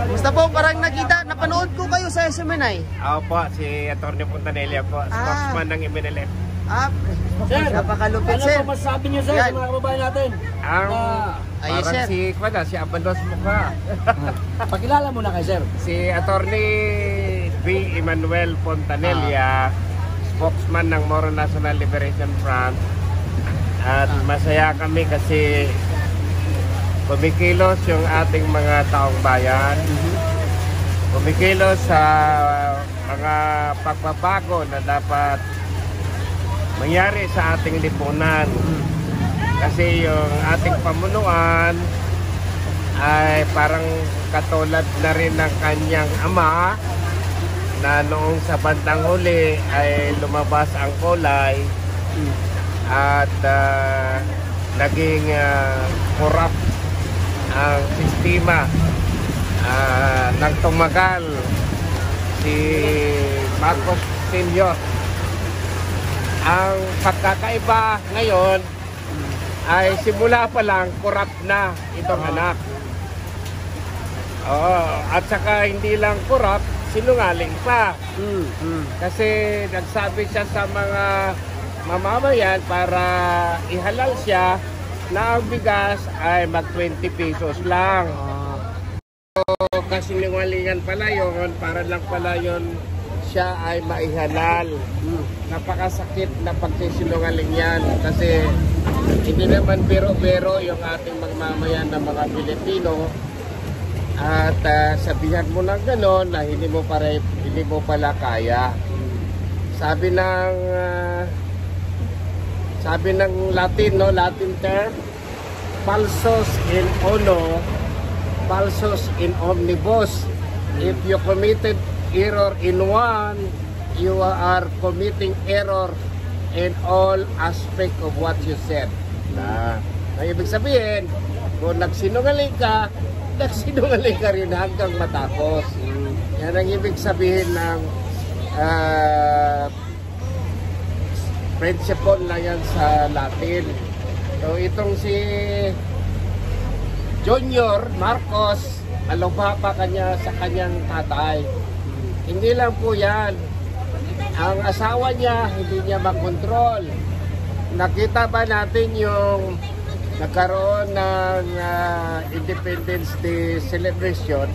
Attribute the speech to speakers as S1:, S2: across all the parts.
S1: Basta po, parang napanood ko kayo sa SMNI.
S2: Opo, si Atty. Fontanilla po, spokesman ng MNLF.
S3: Sir,
S1: napakalupit,
S3: ano
S1: sir.
S3: po masasabi niyo, sir, sa mga kababayan natin?
S2: Parang
S1: sir.
S2: si Abandos Mukha.
S3: Pakilala muna kay sir.
S2: Si Atty. B. Emmanuel Fontanilla, spokesman ng Moro National Liberation Front. At masaya kami kasi kumikilos yung ating mga taong bayan. Kumikilos sa mga pagbabago na dapat mangyari sa ating lipunan. Kasi yung ating pamunuan ay parang katulad na rin ng kanyang ama na noong sa bandang huli ay lumabas ang kulay at naging corrupt ang sistema. Nang tumagal si Marcos Sr. Ang pagkakaiba ngayon ay simula pa lang corrupt na itong anak. At saka hindi lang corrupt, sinungaling pa. Kasi nagsabi siya sa mga mamamayan para ihalal siya na ang bigas ay mag 20 pesos lang. Kasi sinungalingan pala yun, para lang pala yun siya ay maihalal. Napakasakit na pagsisinungaling yan kasi hindi naman biro-biro yung ating mamamayan ng mga Pilipino. At sabihan mo ng gano'n na hindi mo pala kaya. Sabi ng Latin, no, Latin term, falsos in uno, falsos in omnibus. If you committed error in one, you are committing error in all aspect of what you said. Ang ibig sabihin, kung nagsinungaling ka rin hanggang matapos. Yan ang ibig sabihin ng principle na yan sa Latin. So itong si Junior Marcos, malubha pa kanya sa kanyang tatay. Hindi lang po yan. Ang asawa niya, hindi niya makontrol. Nakita ba natin yung nagkaroon ng Independence Day celebration,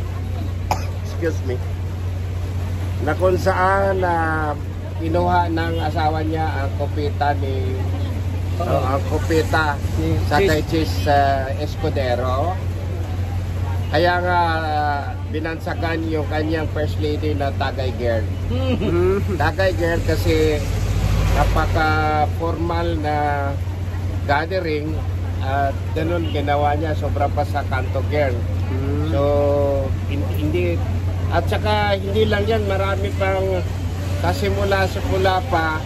S2: excuse me, na kung saan kinuha ng asawa niya ang kopita sa kay Chis Escudero. Kaya nga binansagan yung kanyang first lady na Tagay Girl. Tagay Girl kasi napaka-formal na gathering at ganun ginawa niya, sobra pa sa Kanto Girl. So hindi, at saka hindi lang yan, marami pang kasimula pa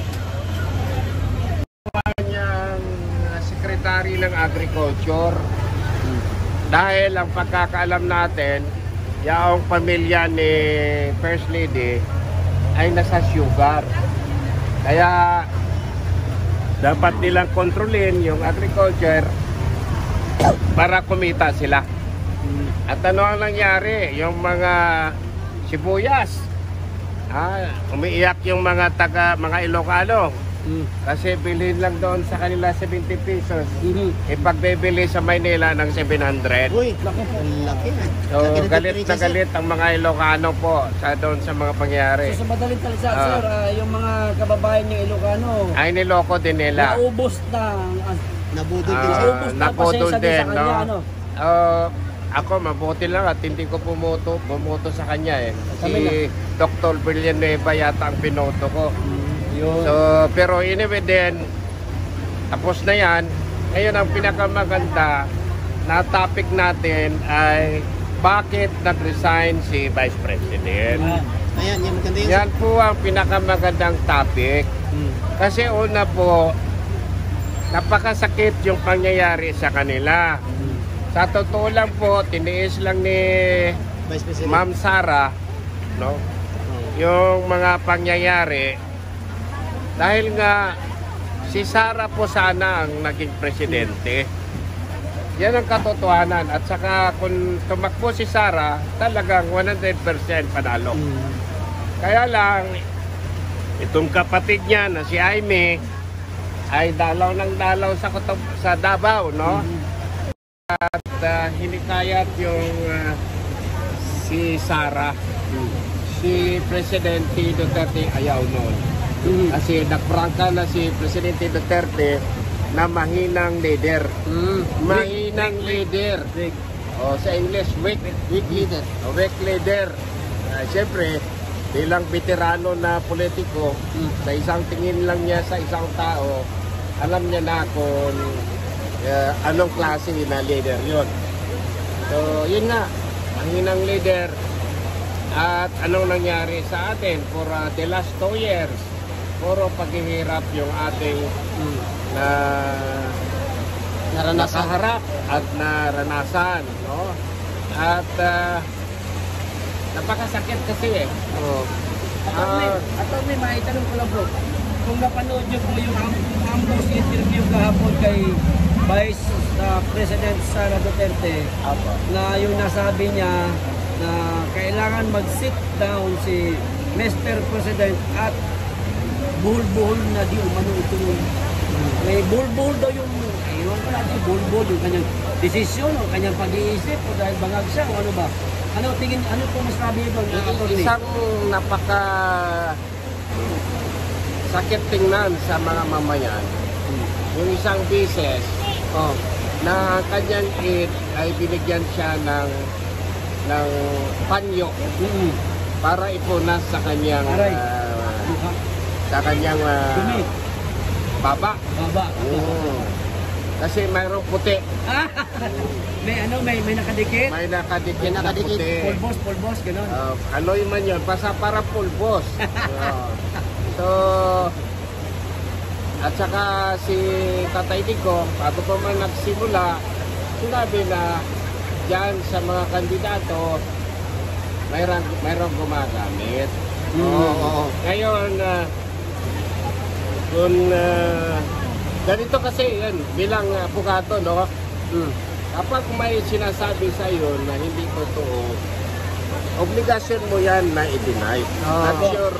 S2: niyang secretary ng agriculture. Dahil ang pagkakaalam natin, yung pamilya ni First Lady ay nasa sugar. Kaya dapat nilang kontrolin yung agriculture para kumita sila. At ano ang nangyari? Yung mga sibuyas, umiiyak yung mga Ilocano. Kasi bilhin lang doon sa kanila 70 pesos. Ipagbebili sa Maynila ng 700.
S1: Uy, laki.
S2: So, galit na galit ang mga Ilocano po doon sa mga pangyayari.
S3: So, sa madaling talisa, sir, yung mga kababayan niyo Ilocano
S2: ay niloko din nila.
S3: Naubos na.
S1: Nabudol din siya.
S2: Napudol din, no?
S3: Ano?
S2: Ako mabuti lang at hindi ko bumoto sa kanya eh. Si Dr. Villanueva yata ang binoto ko. So, pero anyway din, tapos na yan. Ngayon ang pinakamaganda na topic natin ay bakit nag-resign si Vice President.
S1: Ayan, yan maganda yun.
S2: Yan po ang pinakamagandang topic. Kasi una po, napakasakit yung pangyayari sa kanila. Sa totoo lang po, tiniis lang ni Ma'am Sara, no, yung mga pangyayari. Dahil nga si Sara po sana ang naging presidente. Yan ang katotohanan. At saka kung tumakbo si Sara, talagang 100% panalo. Kaya lang, itong kapatid niya na si Jaime ay dalaw ng dalaw sa Davao, no? At hinikayat yung si Sara. Si Presidente Duterte ayaw noon. Kasi naprangka na si Presidente Duterte na mahinang leader. Mahinang leader. Sa English, weak leader. Weak leader. Siyempre, bilang veterano na politiko, sa isang tingin lang niya sa isang tao, alam niya na kung anong klase na leader yun. So, yun nga, mahinang leader. At anong nangyari sa atin for the last 2 years? Puro paghihirap yung ating nakaharap at naranasan, no? At napakasakit kasi eh.
S3: At may maitanong ko lang bro, kung napanood nyo po yung ambush interview kahapon kay Vice President Sara Duterte, na yung nasabi niya na kailangan mag-sit down si Mr. President at buhol-buhol na di umano ito yung may buhol-buhol daw yung ayun ko natin buhol-buhol yung kanyang desisyon o kanyang pag-iisip o dahil bangag siya o ano ba? Ano po masabi ito?
S2: Isang napaka sakit tingnan sa mga mamayan. Yung isang business na kanyang aid ay binigyan siya ng panyo para ipunas sa kanyang baba. Kasi mayroong puti.
S3: may nakadikit?
S2: May nakadikit na puti.
S3: Pulbos, gano'n.
S2: Aloy man yun, para pulbos. So, at saka si Tatay Dico, bago pa man nagsimula, sinabi na dyan sa mga kandidato, mayroong gumagamit. Ngayon, kung ganito kasi yan, bilang abogado, no? Kapag may sinasabi sa iyo na hindi totoo, obligasyon mo yan na i-deny. That's your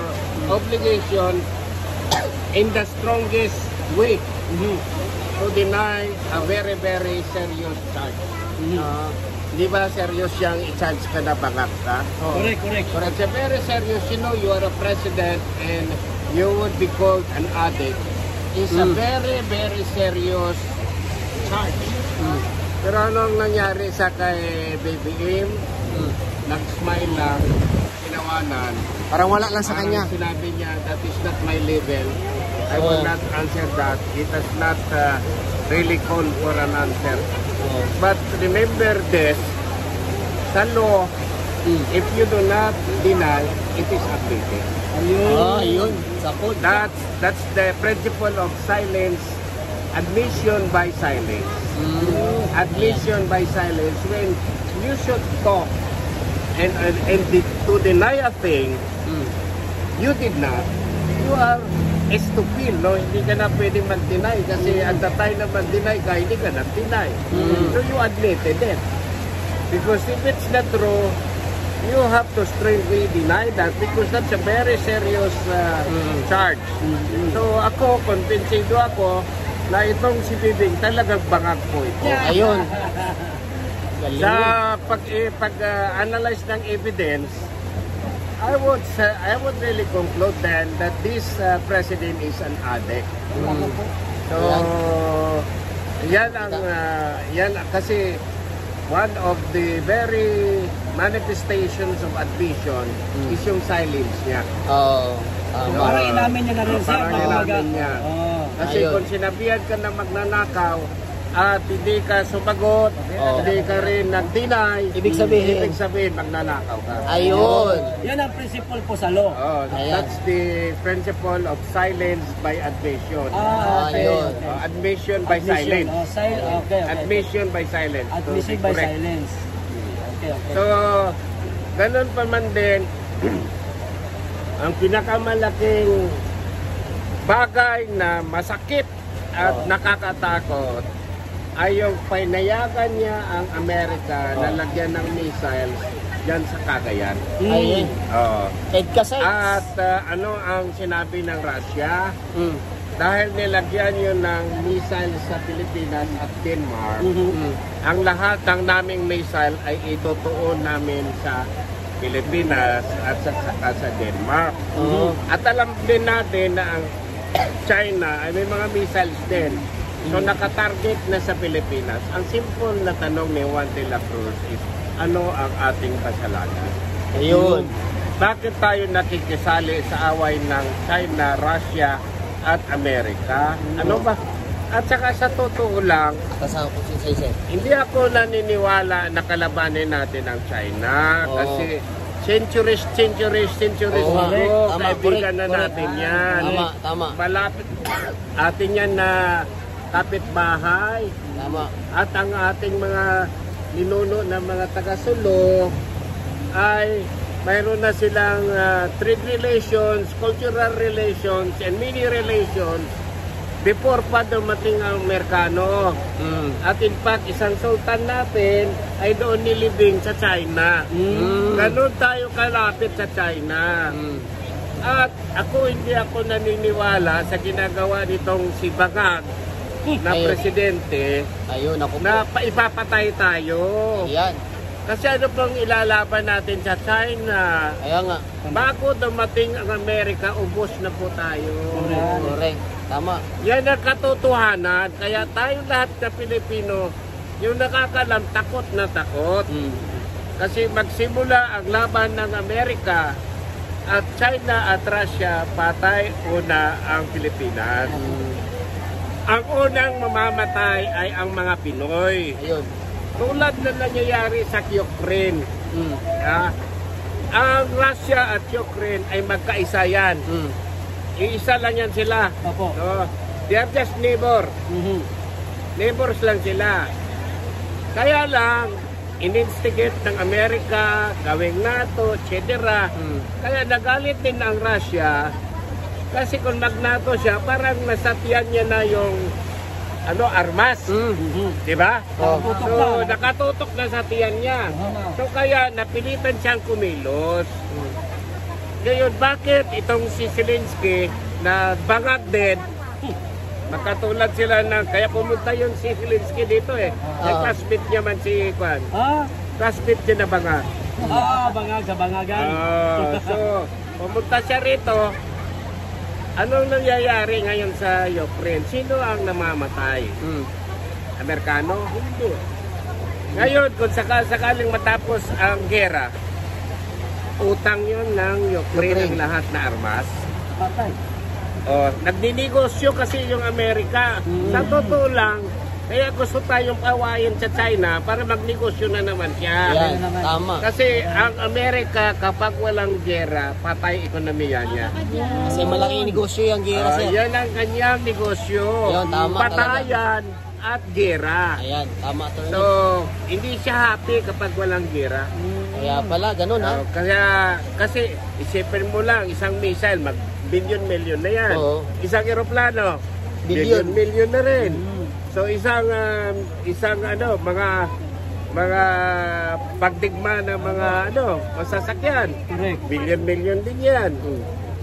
S2: obligation in the strongest way to deny a very, very serious charge. Di ba serious siyang i-charge ka na bangag ka?
S3: Correct.
S2: It's a very serious, you know, you are a president and you would be called an addict. It's a very, very serious charge. Pero anong nangyari sa kay Baby Im? Nag-smile lang, tinawanan.
S1: Parang wala lang sa kanya.
S2: Sinabi niya, that is not my level. I will not answer that. It has not really called for an answer. But remember this, sa law, if you do not deny, it is admitted.
S1: Ayun.
S2: That's the principle of silence, admission by silence. Admission by silence, when you should talk and to deny a thing, you did not, you are stupid, no? Hindi ka na pwede mag-deny kasi at the time na mag-deny ka, hindi ka na-deny. So you admitted it. Because if it's not true, you have to straightly deny that because that's a very serious charge. So ako, konbensido ako na itong si Bibing talagang bangag po ito.
S1: Ayun.
S2: Sa pag-analyze ng evidence, I would really conclude then that this president is an addict. So, yan kasi one of the very manifestations of admission is yung silence niya.
S3: Parang inamin niya na rin siya.
S2: Parang inamin niya. Kasi
S1: Ayun.
S2: kung sinabihan ka na magnanakaw at hindi ka sumagot, hindi ka rin nag-deny,
S1: Ibig sabihin
S2: magnanakaw ka.
S1: Ayun.
S3: Yan ang principle po sa law.
S2: That's the principle of silence by admission.
S1: Ayun.
S2: Admission by silence.
S3: Okay.
S2: Admission by silence.
S3: Admission
S2: So,
S3: by
S2: correct.
S3: silence. Okay.
S2: So, ganun pa man din, ang pinakamalaking bagay na masakit at nakakatakot ay yung pinayagan niya ang Amerika na lagyan ng missiles dyan sa Cagayan.
S1: Ayun.
S2: Oo.
S1: Edka sites.
S2: At ano ang sinabi ng Russia? Dahil nilagyan yun ng missile sa Pilipinas at Denmark, ang lahat ng naming missile ay itutuon namin sa Pilipinas at sa Denmark. At alam din natin na ang China ay may mga missiles din. So nakatarget na sa Pilipinas. Ang simple na tanong ni Juan de la Cruz is, ano ang ating kasalanan?
S1: Ayun.
S2: Bakit tayo nakikisali sa away ng China, Russia, at Amerika? Ano ba? At saka sa totoo lang,
S1: Kasama ko si Sese.
S2: hindi ako naniniwala na kalabanin natin ang China. Kasi centuries
S1: Oo,
S2: ago,
S1: tama,
S2: kaibigan na
S1: correct.
S2: natin yan.
S1: Tama.
S2: Malapit atin yan na kapitbahay.
S1: Tama.
S2: At ang ating mga ninuno na mga taga-Sulu ay mayroon na silang trade relations, cultural relations, and many relations before pa dumating ang Amerikano. At in fact, isang sultan natin ay doon nilibing sa China. Ganon tayo kalapit sa China. At hindi ako naniniwala sa ginagawa nitong si Bangag na
S1: Ayun.
S2: presidente
S1: Ayun, ako po.
S2: na ipapatay tayo.
S1: Ayan.
S2: Kasi ano pang ilalaban natin sa China?
S1: Ayan nga.
S2: Bago dumating ang Amerika, ubos na po tayo.
S1: Correct. Tama.
S2: Yan ang katotohanan. Kaya tayo lahat na Pilipino, yung nakakalam, takot na takot. Kasi magsimula ang laban ng Amerika at China at Russia, patay una ang Pilipinas. Ang unang mamamatay ay ang mga Pinoy.
S1: Ayun.
S2: Tulad na nangyayari sa Ukraine. Ang Russia at Ukraine ay magkaisa yan. Iisa lang yan sila.
S3: Opo.
S2: No? They are just neighbor. Neighbors lang sila. Kaya lang, in-instigate ng Amerika, gawing NATO, etc. Kaya nagalit din ang Russia. Kasi kung nag-NATO siya, parang nasatiyan niya na yung armas. Diba? So, nakatutok na sa tiyan niya. So, kaya napilitan siyang kumilos. Ngayon, bakit itong si Zelensky na Bangag din, magkatulad sila ng, kaya pumunta yung si Zelensky dito classmate niya man si Kwan. Classmate niya na Bangag.
S3: Bangag sa bangagan.
S2: So, pumunta siya rito. Anong nangyayari ngayon sa Ukraine? Sino ang namamatay? Amerikano? Hindi. Ngayon, kung sakaling matapos ang gera, utang yun ng Ukraine ang lahat na armas.
S3: Patay.
S2: Nagninegosyo kasi yung Amerika. Sa totoo lang, kaya gusto tayong pawayin sa China para magnegosyo na naman siya.
S1: Yan. Tama.
S2: Kasi ang Amerika, kapag walang gera, patay ekonomiya niya.
S1: Kasi malaking negosyo yung gira siya.
S2: Yan ang kanyang negosyo.
S1: Yun, tama
S2: Patayan at gera.
S1: Ayan. Tama to.
S2: So, hindi siya happy kapag walang gera.
S1: Kaya pala, ganun ha.
S2: Kasi isipin mo lang, isang missile, mag-billion-million na yan.
S1: Oo.
S2: Isang eroplano,
S1: Billion.
S2: billion-million na rin. So isang mga pagdigma ng mga masasakyan.
S3: Correct.
S2: Billion din yan.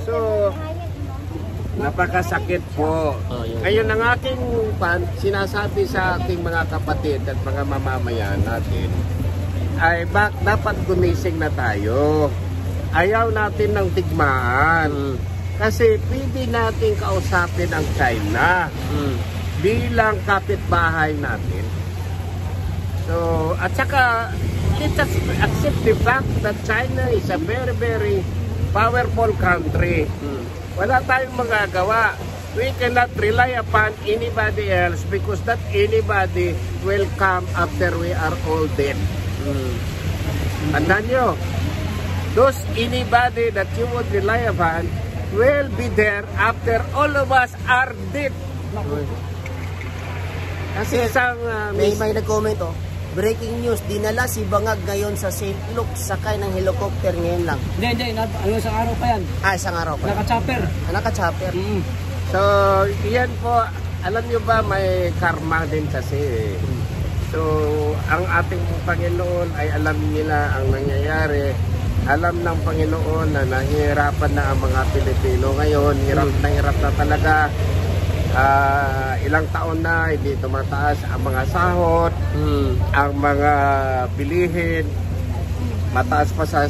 S2: So napakasakit po.
S1: Yun.
S2: Ngayon ang aking sinasabi sa aking mga kapatid at mga mamamayan natin ay dapat gumising na tayo. Ayaw natin ng digmaan. Kasi pwede natin kausapin ang China bilang kapitbahay natin. So, at saka, let us accept the fact that China is a very, very powerful country. Wala tayong magagawa. We cannot rely upon anybody else because that anybody will come after we are all dead. Tandaan nyo, those anybody that you would rely upon will be there after all of us are dead. Kasi isang
S1: May nag-comment breaking news, dinala si Bangag ngayon sa St. Luke, sakay ng helicopter ngayon lang.
S3: Hindi. Isang araw pa yan.
S1: Isang araw pa.
S3: Naka-chopper.
S1: Naka-chopper.
S2: So, yan po alam nyo ba may karma din kasi. So, ang ating Panginoon ay alam nila ang nangyayari. Alam ng Panginoon na nahihirapan na ang mga Pilipino ngayon. Hirap na talaga. Ilang taon na hindi tumataas ang mga sahod, ang mga bilihin. Mataas pa sa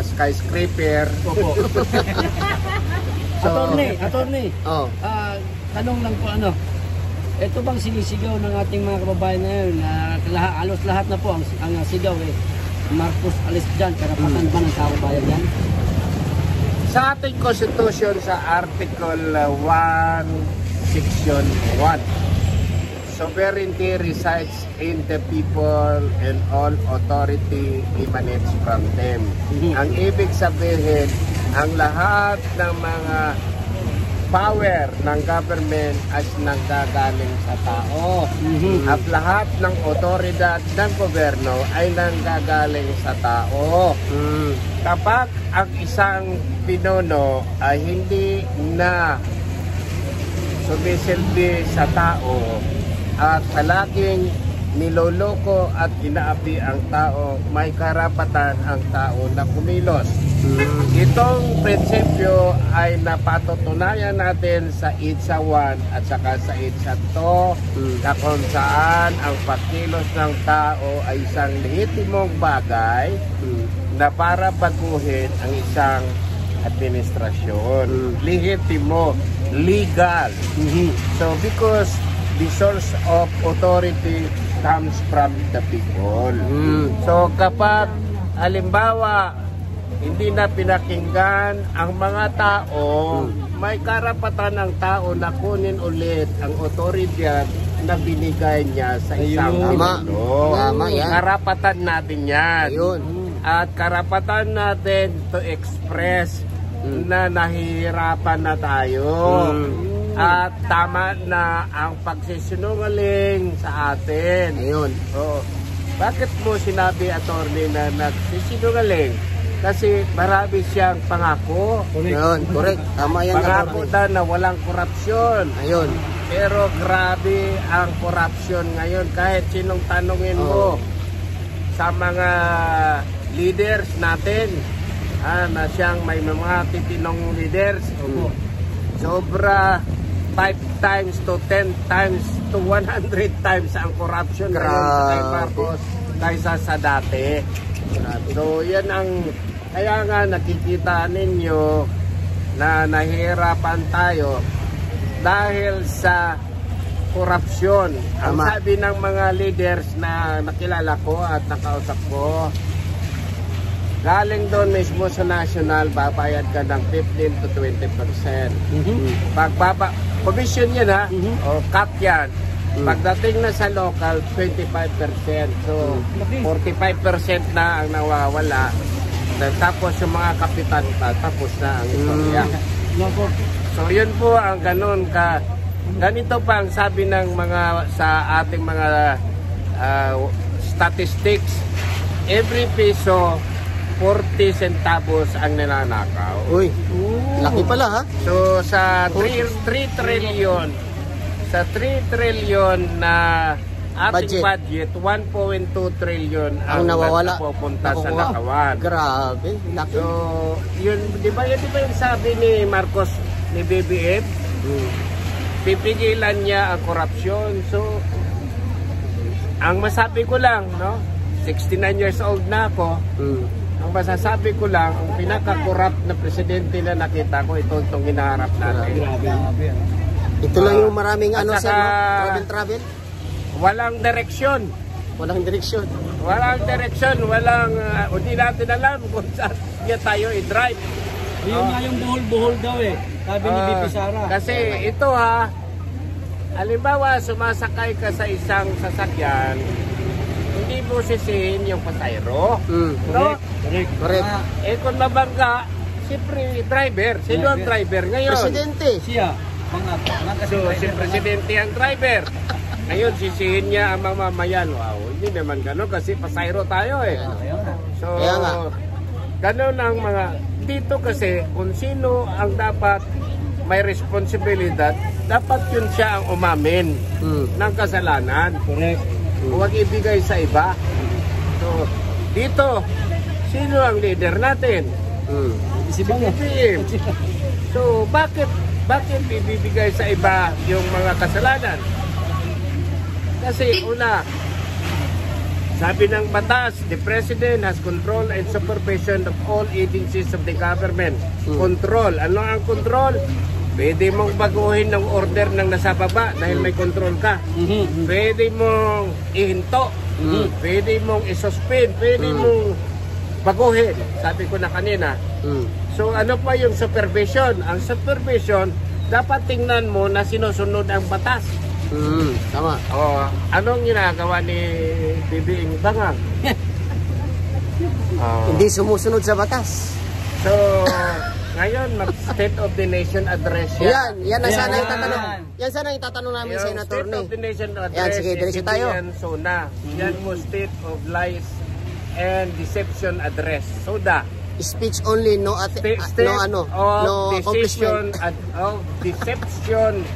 S2: skyscraper.
S3: So, attorney.
S1: Oh.
S3: Tanong lang po ito bang sinisigaw ng ating mga kababayan ngayon na halos lahat na po ang sigaw Marcos alis dyan, karapatan ba ng kababayan yan?
S2: Sa ating Constitution sa Article 1, Section 1, sovereignty resides in the people and all authority emanates from them. Ang ibig sabihin, ang lahat ng mga power ng government ay nanggagaling sa tao. At lahat ng otoridad ng gobyerno ay nanggagaling sa tao. Kapag ang isang pinuno ay hindi na sumisilbi sa tao at palaging niloloko at inaapi ang tao, may karapatan ang tao na kumilos. Itong prinsipyo ay napatutunayan natin sa EDSA 1 at saka sa EDSA 2 na kung saan ang pagkilos ng tao ay isang lehitimong bagay na para baguhin ang isang administrasyon. Lehitimo, legal. So because the source of authority comes from the people. So kapag halimbawa hindi na pinakinggan ang mga tao, may karapatan ng tao na kunin ulit ang otoridad na binigay niya sa isang pinuno.
S1: Tama yan.
S2: Karapatan natin yan.
S1: Ayun.
S2: At karapatan natin to express na nahihirapan na tayo. At tama na ang pagsisinungaling sa atin.
S1: Ayun.
S2: Bakit mo sinabi, attorney, na nagsisinungaling? Kasi marami siyang pangako.
S1: Ayun, correct. Tama yan.
S2: Pangako daw na walang korupsyon.
S1: Ayun.
S2: Pero grabe ang korupsyon ngayon. Kahit sinong tanungin mo sa mga leaders natin, na siyang may mga titinong leaders, sobra 5 times to 10 times to 100 times ang corruption ngayon sa kay Marcos kaysa sa dati. So yan ang kaya nga nakikita ninyo na nahihirapan tayo dahil sa korupsyon. Ang sabi ng mga leaders na nakilala ko at nakausap ko, galing doon mismo sa national, babayad ka ng 15 to 20%. Pagbaba, commission yan ha, o cut yan. Pagdating na sa local, 25%. So, 45% na ang nawawala. Tapos yung mga kapitan pa, tapos na ang istorya. So, yun po ang ganun ka. Ganito pa ang sabi ng mga sa ating mga statistics. Every peso, 40 centavos ang ninanakaw.
S1: Uy, laki pala ha?
S2: So, sa 3 trillion, sa 3 trillion na ating budget 1.2 trillion ang
S1: nawawala,
S2: napupunta sa nakawan.
S1: Grabe, laki.
S2: So, yun, di ba yung sabi ni Marcos, ni BBM? Pipigilan niya ang korupsyon. So, ang masabi ko lang, no? 69 years old na ako. Ang masasabi ko lang, ang pinaka-corrupt na presidente na nakita ko, itong hinaharap natin.
S1: Ito lang yung maraming travel.
S2: Walang direksyon.
S1: Walang direksyon.
S2: Walang direksyon, hindi natin alam kung saan niya tayo i-drive.
S3: Yun nga yung buhol-buhol daw sabi ni BP Sara.
S2: Kasi ito halimbawa sumasakay ka sa isang sasakyan, hindi mo sisihin yung pasayro. No?
S1: Correct.
S2: Kung mabangga, siyempre driver. Sino ang driver ngayon?
S1: Presidente.
S3: Siya.
S2: So, si Presidente ang driver. Ngayon, sisihin niya ang mamamayan. Wow, hindi naman gano'n kasi pasayro tayo So, gano'n ang mga... Dito kasi, kung sino ang dapat may responsibilidad, dapat yun siya ang umamin ng kasalanan.
S3: Correct.
S2: Huwag ibigay sa iba. So, dito, sino ang leader natin?
S3: Si Banga.
S2: PBBM. So, bakit ibibigay sa iba yung mga kasalanan? Kasi una, sabi ng batas, the President has control and supervision of all agencies of the government. Control. Ano ang control? Pwede mong baguhin ng order ng nasa baba dahil may control ka. Pwede mong ihinto. Pwede mong isuspend. Pwede mong baguhin. Sabi ko na kanina. So ano pa yung supervision? Ang supervision, dapat tingnan mo na sinusunod ang batas.
S1: Tama.
S2: Oh, anong ginagawa ni BBM Banga?
S1: Hindi sumusunod sa batas.
S2: So, ngayon mag-State of the Nation address siya.
S1: Yan na sana yung tatanong. Yan sana yung tatanong namin sa Senator
S2: State of the Nation address.
S1: Yan, sige, diretso tayo.
S2: SONA. Yan mo State of Lies and Deception address. SODA.
S1: Speech only, no
S2: State
S1: no accomplishment.
S2: of Deception.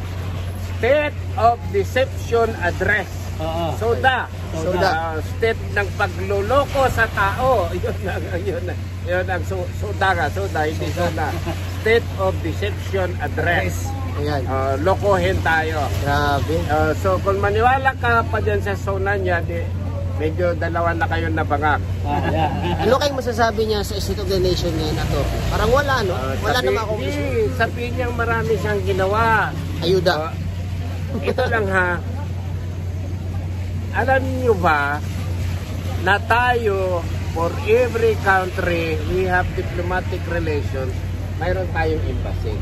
S2: State of Deception address. SODA. State ng pagluloko sa tao. Yun ang SODA, hindi SODA. State of Deception address.
S1: Ayan.
S2: Lokohin tayo.
S1: Grabe.
S2: So kung maniwala ka pa dyan sa SONA niya, medyo dalawa na kayo nabangak.
S1: Ano kayong masasabi niya sa State of the Nation ngayon, Ato? Parang wala, no? Wala namang accomplishment.
S2: Sabihin niyang marami siyang ginawa.
S1: Ayuda.
S2: Ito lang ha. Alam niyo ba na tayo, for every country, we have diplomatic relations, mayroon tayong embassy.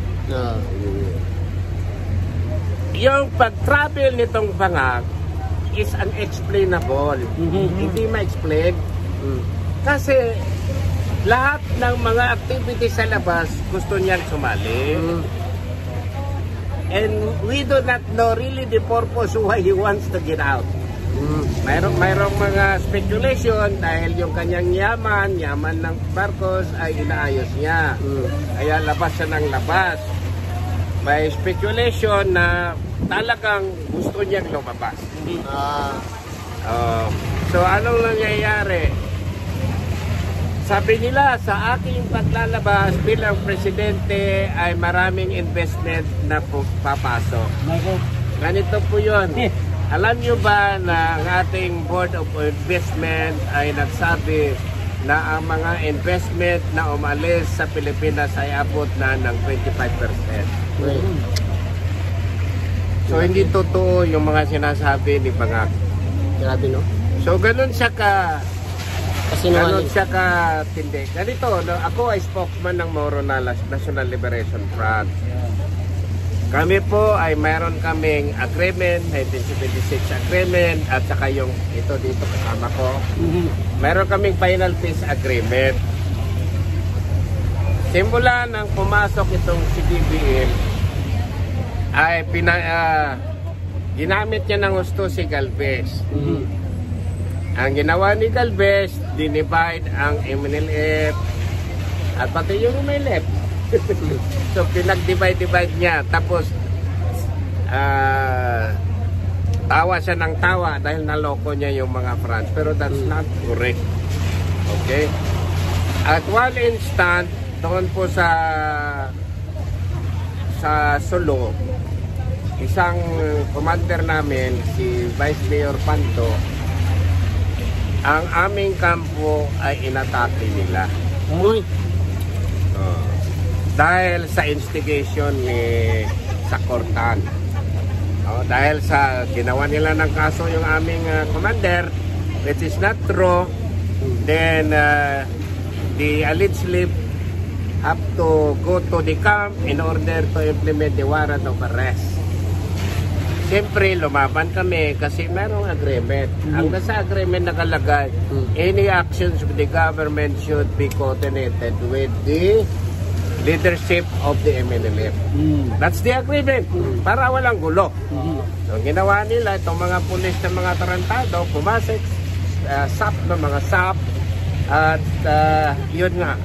S2: Yung pag-travel nitong bangag is unexplainable. Hindi ma-explain. Kasi lahat ng mga activities sa labas gusto niyang sumali. And we do not know really the purpose why he wants to get out. Mayroong mga speculation dahil yung kanyang yaman ng Marcos ay inaayos niya. Kaya labas siya ng labas. May speculation na talagang gusto niyang lumabas. So anong nangyayari? Sabi nila sa aking paglalabas bilang presidente ay maraming investment na papasok. Ganito po yun. Alam nyo ba na ang ating Board of Investment ay nagsabi na ang mga investment na umalis sa Pilipinas ay abot na ng 25%. So hindi totoo yung mga sinasabi ni Bangag.
S1: Grabe, no?
S2: So ganun siya
S1: Kasinungaling.
S2: tindi. Ganito, no, ako ay spokesman ng Moro National Liberation Front. Kami po ay mayroon kaming agreement, 1976 agreement, at saka yung ito dito kasama ko. Mayroon kaming final peace agreement. Simula nang pumasok itong si BBM, ay ginamit niya ng gusto si Galvez. Ang ginawa ni Galvez, dinivide ang MNLF at pati yung MNLF. So pinag-divide niya. Tapos tawa siya ng tawa dahil naloko niya yung mga France. Pero that's not correct. Okay? At one instant, doon po sa Solo, isang commander namin, si Vice Mayor Panto, ang aming kampo ay inatake nila. Dahil sa instigation ni Sakortan. Dahil sa ginawa nila ng kaso yung aming commander, which is not true, then the alleged slip have to go to the camp in order to implement the warrant of arrest. Siyempre, lumaban kami kasi merong agreement. Ang nasa agreement nakalagay, any actions of the government should be coordinated with the leadership of the MNLF. That's the agreement. Para walang gulo. So, ginawa nila, itong mga pulis ng mga tarantado, pumasok, SAP ng mga SAP, at yun nga.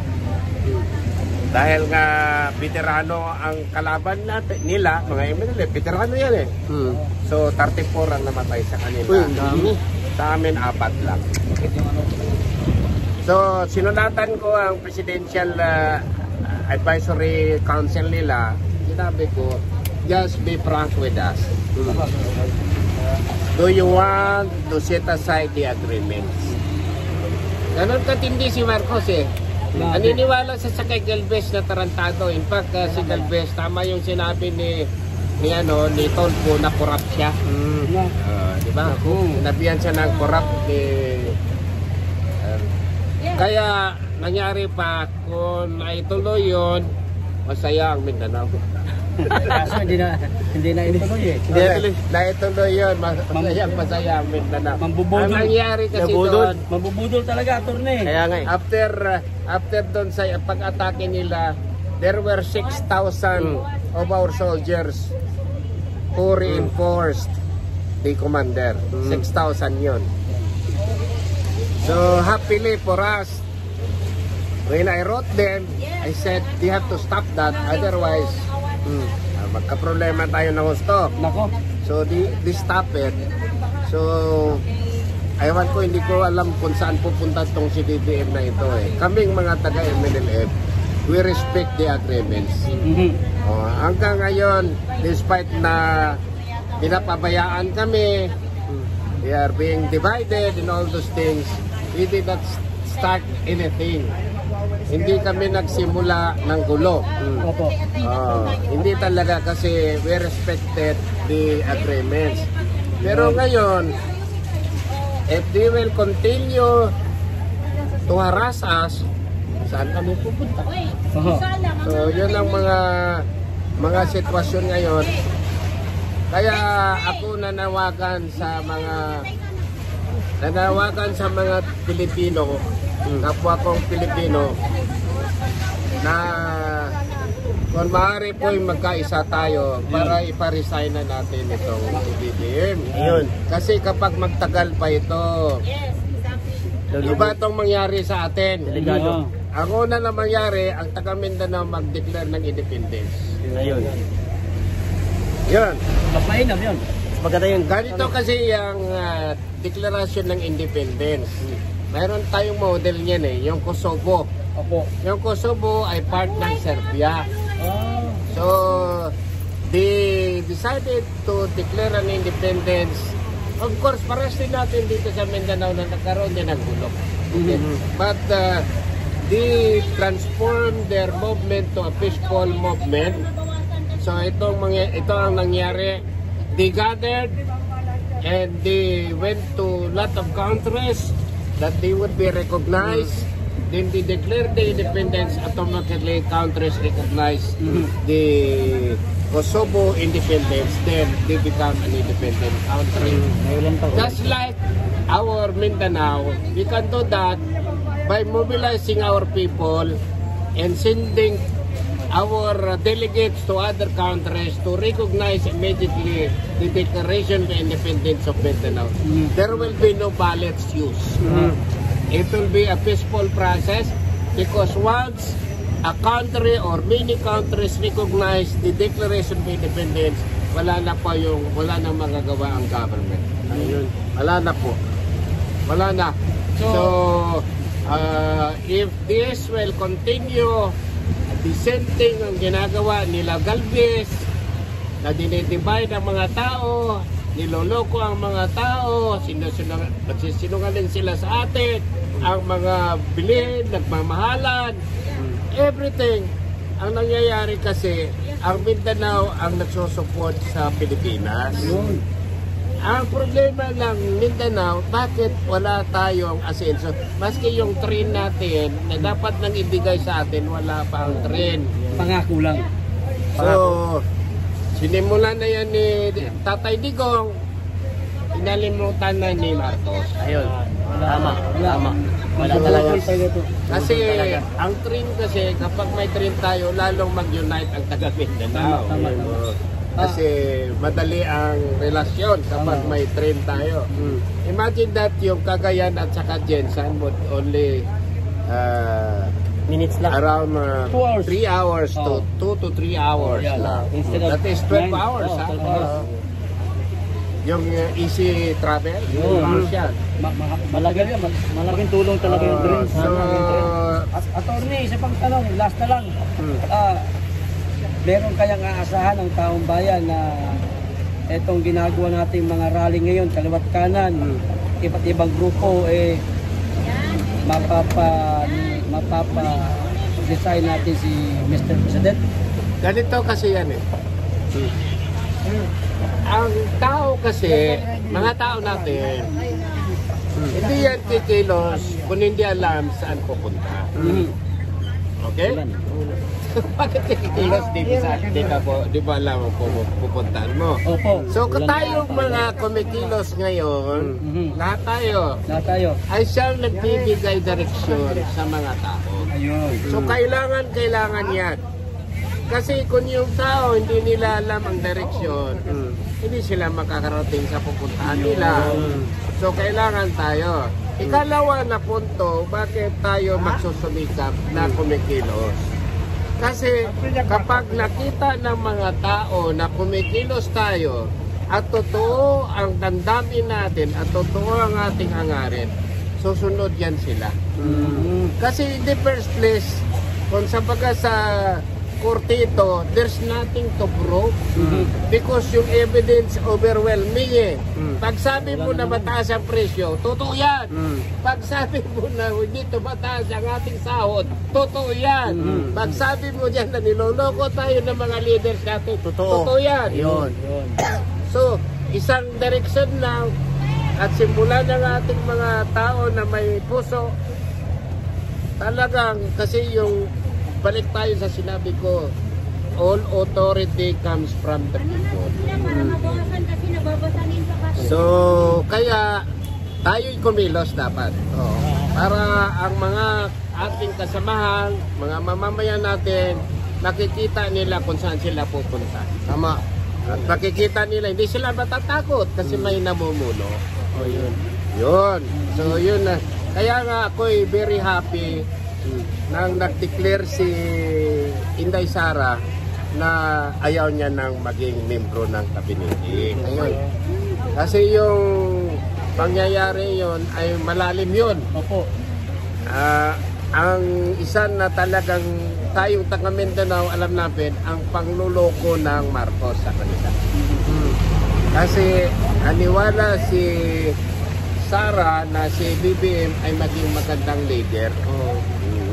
S2: Dahil nga veterano ang kalaban natin nila, mga MNLA, veterano yan eh. So 34 ang namatay sa kanila.
S1: Uy, ang dami.
S2: Sa amin 4 lang. So sinunatan ko ang Presidential Advisory Council nila. Sinabi ko, just be frank with us. Do you want to set aside the agreements? Ganon katindi si Marcos eh. Naniniwala sa kay Galvez na tarantado. In fact, si Galvez, tama yung sinabi ni Tolpo na corrupt siya. Di ba? Sinabihan siya ng corrupt kaya nangyari pa kung naituloy yun, masaya ang Mindanao.
S3: Kaso hindi na ituloy eh.
S2: Hindi naituloy yun, masaya ang Mindanao. Ang nangyari kasi doon,
S3: Mabubudol talaga, attorney.
S1: Kaya nga eh.
S2: after doon sa pag-atake nila, there were 6,000 of our soldiers who reinforced the commander. 6,000 yun. So happily for us, when I wrote them, I said they have to stop that, otherwise magka-problema tayo ng gusto.
S3: Nako.
S2: So they stop it. So aywan ko, hindi ko alam kung saan pupunta tong CDDM na ito eh. Kaming mga taga-MNLF, we respect the agreements. Hanggang ngayon, despite na pinapabayaan kami, we are being divided in all those things, we did not start anything. Hindi kami nagsimula ng gulo.
S3: Opo.
S2: Hindi talaga kasi we respected the agreements. Pero ngayon, if they will continue to harass us, saan kami pupunta? So yun ang mga sitwasyon ngayon. Kaya ako nanawagan sa mga Pilipino, kapwa kong Pilipino, na kung maaari po magkaisa tayo para iparesign na natin itong CDDM. Kasi kapag magtagal pa ito, iba itong mangyari sa atin.
S1: Delikado.
S2: Ang una na mangyari, ang taga Mindanao mag-declare ng independence.
S1: Ayun.
S2: Yun.
S3: Mapainam yun.
S1: Maganda yun.
S2: Ganito kasi yung deklarasyon ng independence. Mayroon tayong model niyan eh, yung Kosovo.
S3: Opo.
S2: Yung Kosovo ay part ng Serbia. So, they decided to declare an independence. Of course, pares din natin dito sa Mindanao na nagkaroon din ng gulo. But they transformed their movement to a peaceful movement. So, ito ang nangyari. They gathered and they went to lot of countries that they would be recognized. Then they declared the independence. Automatically, countries recognize the Kosovo independence. Then they become an independent country. Just like our Mindanao, we can do that by mobilizing our people and sending our delegates to other countries to recognize immediately the declaration of independence of Mindanao. There will be no ballots used. It will be a peaceful process because once a country or many countries recognize the declaration of independence, wala na magagawa ang government. Wala na po. Wala na. So if this will continue, dissenting ang ginagawa nila Galvez, na dinidivide ang mga tao, niloloko ang mga tao, sinungaling sila sa atin, ang mga bilhin, nagmamahalan, everything. Ang nangyayari kasi, ang Mindanao ang nagsusupport sa Pilipinas. Ang problema ng Mindanao, bakit wala tayong asenso? Maski yung train natin na dapat nang ibigay sa atin, wala pa ang train.
S3: Pangako lang.
S2: So, sinimulan na yan ni Tatay Digong, inalimutan na ni Marcos.
S1: Ayun. Tama. Wala talaga.
S2: Kasi ang train kasi, kapag may train tayo, lalong mag-unite ang taga Mindanao. Kasi madali ang relasyon kapag may train tayo. Imagine that yung Cagayan at saka Jensan would only
S1: Minutes lang.
S2: Around
S3: 2 hours.
S2: 3 hours to 2 to 3 hours
S3: Yeah,
S2: lang.
S3: instead of
S2: That is 12
S3: 9,
S2: hours.
S3: 12 hours.
S2: Yung easy travel,
S3: Oo.
S2: yan.
S3: Malaking tulong talaga yung dreams.
S2: So,
S3: Attorney, isa pang tanong, last na lang. Meron kayang aasahan ng taong bayan na etong ginagawa nating mga rally ngayon, kaliwat kanan, iba't ibang grupo, mapapa-design natin si Mr. President?
S2: ganito kasi yan eh. Ang tao kasi, mga tao natin, hindi yan kikilos kung hindi alam saan pupunta. Okay? Bakit kikilos di ba alam kung pupuntaan mo?
S3: Opo.
S2: So tayong mga kumikilos ngayon, lahat tayo ay siyang nagbibigay direksyon sa mga tao.
S3: Ayun.
S2: So kailangan yan. Kasi kung yung tao hindi nila alam ang direksyon, hindi sila makakarating sa pupuntahan nila. So kailangan tayo. Ikalawa na punto, bakit tayo magsusumikap na kumikilos? Kasi kapag nakita ng mga tao na kumikilos tayo at totoo ang damdamin natin at totoo ang ating hangarin, susunod yan sila. Kasi in the first place, kung sa korte ito, there's nothing to prove because yung evidence overwhelming eh. Pag sabi mo na mataas ang presyo, totoo yan. Pag sabi mo na hindi to mataas ang ating sahod, totoo yan. Pag sabi mo dyan na niloloko tayo ng mga leaders natin, totoo yan.
S1: Yun.
S2: So, isang direction lang at simulan ng ating mga tao na may puso, talagang kasi yung balik tayo sa sinabi ko, all authority comes from the people. So, kaya tayo'y kumilos dapat. Para ang mga ating kasamahan, mga mamamayan natin, nakikita nila kung saan sila pupunta.
S1: Tama.
S2: At nakikita nila, hindi sila matatakot kasi may namumuno. Yun. So, yun na. Kaya nga ako'y very happy nang nag-declare si Inday Sara na ayaw niya nang maging membro ng kabinete. Ayun. Kasi yung pangyayari yon ay malalim yun.
S3: Opo.
S2: Ang isa na talagang tayong taga Mindanao, alam natin, ang pangluloko ng Marcos sa kanila. Kasi aniwala si Sara na si BBM ay maging magandang leader.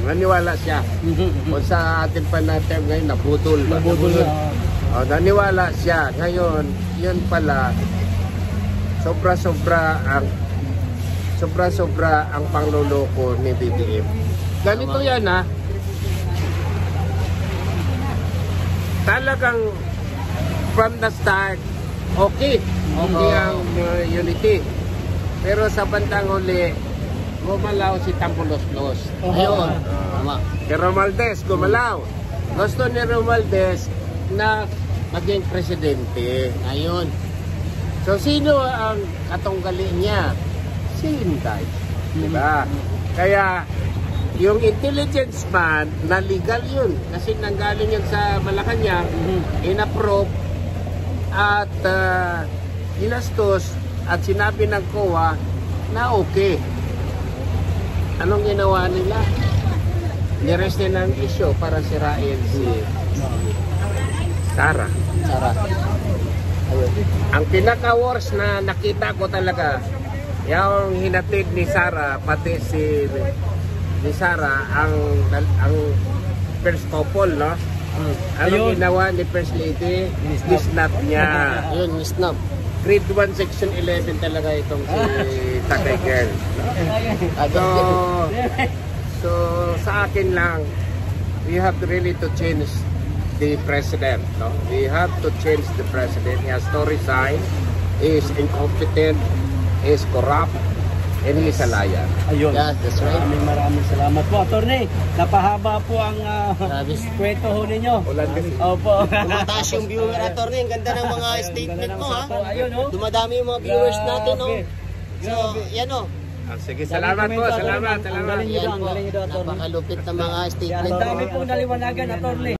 S2: Naniwala siya. O sa atin pa natin ngayon, nabudol ba? Naniwala siya. Ngayon, yun pala, sobra-sobra ang pangluloko ni BBM. Ganito yan ha. Talagang from the start, okay ang unity. Pero sa bandang huli, gumalaw si Tampulos-Los.
S1: Ayun. Tama.
S2: Si Romualdez, gumalaw. Gusto ni Romualdez na maging presidente.
S1: Ayun.
S2: So, sino ang katunggali niya? Si Inday. Diba? Kaya, yung intelligence man, na legal yun. Kasi nanggaling yun sa Malacanang, in-approve at inastos at sinabi ng COA na okay. Anong ginawa nila? Nirest nila ng issue para sirain si Sara.
S1: Ayun.
S2: Ang pinaka-worst na nakita ko talaga, yung hinatid ni Sara, pati si Sara, ang first couple, no? Anong ginawa ni First Lady? Snap niya.
S1: Ayun, snap.
S2: Grade 1, Section 11 talaga itong si Takay Girl. So, sa akin lang, we have really to change the president. No? We have to change the president. He has to resign. He is incompetent. He is corrupt. And he is a liar.
S3: Ayun.
S1: Yeah, that's right.
S3: Maraming salamat po, Attorney. Napahaba po ang kwento ho ninyo. Opo.
S1: Tumataas yung viewer, attorney. Ang ganda ng mga statement mo, ha?
S3: Ayun, oh.
S1: Dumadami yung mga viewers natin, no? So, yan, oh.
S2: Sige, salamat po, salamat.
S3: Ang galing nyo
S1: Yan
S3: ang
S1: po,
S3: galing nyo, attorney.
S1: napakalupit na mga statement.
S3: Ang dami pong naliwanagan, attorney.